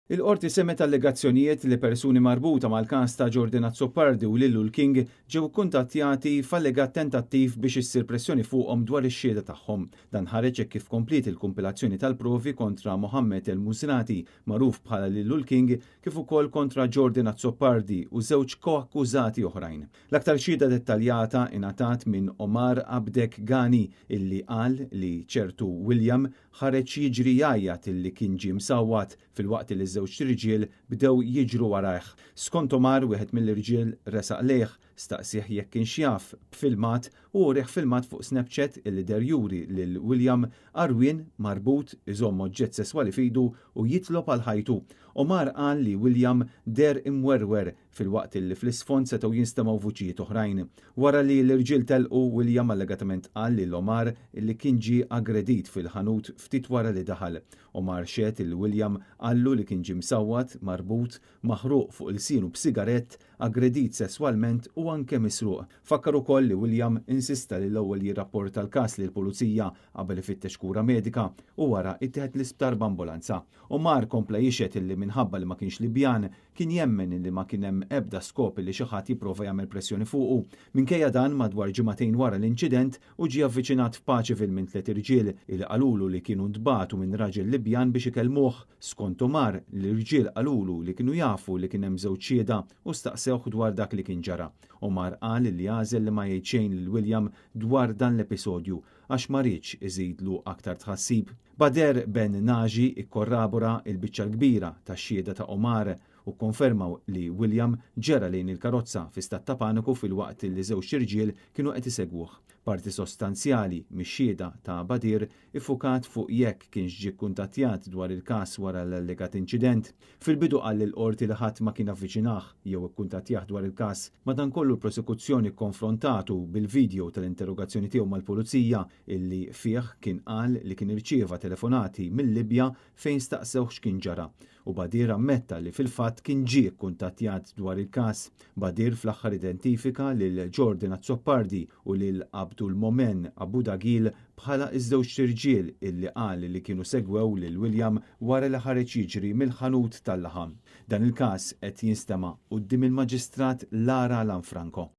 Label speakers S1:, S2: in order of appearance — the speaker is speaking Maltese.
S1: Il-qorti semet allegazzjonijiet li persuni marbuta mal-każ ta' Jordan Azzopardi u Lillu l-King ġew kuntattjati f'allegat tentattiv biex issir pressjoni fuqhom dwar ix-xhieda tagħhom. Dan ħareġ kif komplit il-kumpilazzjoni tal-provi kontra Mohammed El-Mużrati, magħruf bħala Lillu l-King, kif ukoll kontra Jordan Azzopardi u żewġ koakkużati oħrajn. L-aktar xhieda dettaljata ingħatat minn Omar Abdek Ghani illi qal li ċertu William ħareġ jiġri jgħajjat illi kien ġie msawwat fil-waqt li żewġ irġiel bdew jiġru warajh. Skont Omar, wieħed mill-irġiel resaq lejh, staqsih jekk kienx jaf b'filmat u reħ filmat fuq Snapchat illi der juri lil William arwien marbut iżomm oġġett sesswali f'idu u jitlob għal ħajtu. Omar qal li William der imwerwer fil-waqt li fl-isfond setgħu jinstemaw vuċijiet oħrajn. Wara li l-irġiel telqu, William allegatament qal lil Omar li kien ġie aggredit fil-ħanut ftit wara li daħal. Omar xehed il William qallu li kien ġie msawwat, marbut, maħruq fuq il-sienu b'sigarett, aggredit sesswalment u anke misruq. Fakkar ukoll li William insista li l-ewwel jirrapporta l-każ lill-Pulizija qabel ifittex kura medika u wara ittieħed l-isptar b'ambulanza. Omar kompla jixed illi minħabba li ma kienx Libjan kien jemmen li ma kien hemm ebda skop li xi ħadd jipprova jagħmel pressjoni fuqu. Minkejja dan madwar ġimagħtejn wara l-inċident u ġie avviċinat f'Paċeville minn tliet irġiel li qalulu li kienu ntbagħtu minn raġel Libjan biex ikellmuh. Skont Omar, l-irġiel qalulu li kienu jafu li kien hemm żewġ xhieda u staqsewh dwar dak li kien ġara. Omar qal li għażel li ma jgħid xejn lil William dwar dan l-episodju għax ma rridx iżidlu aktar tħassib. Bader Ben Naji ikkorrabora il-biċċa l-kbira tax-xhieda ta' Omar u konfermaw li William ġera lejn il-karozza fi stat ta' paniku fil-waqt li żewġ irġiel kienu qed isegwuh. Parti sostanzjali mix-xhieda ta' Badir iffukat fuq jekk kienx ġie kkuntattjat dwar il-każ wara l-allegat inċident. Fil-bidu qal l-qorti li ħadd ma kien avviċinah jew ikkuntattjah dwar il-każ, madankollu l-prosekuzzjoni konfrontatu bil-video tal-interrogazzjoni tiegħu mal-pulizija illi fih kien qal li kien irċieva telefonati mill-Libja fejn staqsew x'kien ġara. U Badir ammetta li fil-fatt kien ġie kkuntattjat dwar il-każ. Badir fl-aħħar identifika lil Jordan Azzopardi u lil Abdul Momen Abu Dagil bħala iż-żewġ irġiel illi qal li kienu segwew lil William wara li ħareġ jiġri mill-ħanut tal-laħam. Dan il-każ qed jinstema' quddiem il-Maġistrat Lara Lanfranco.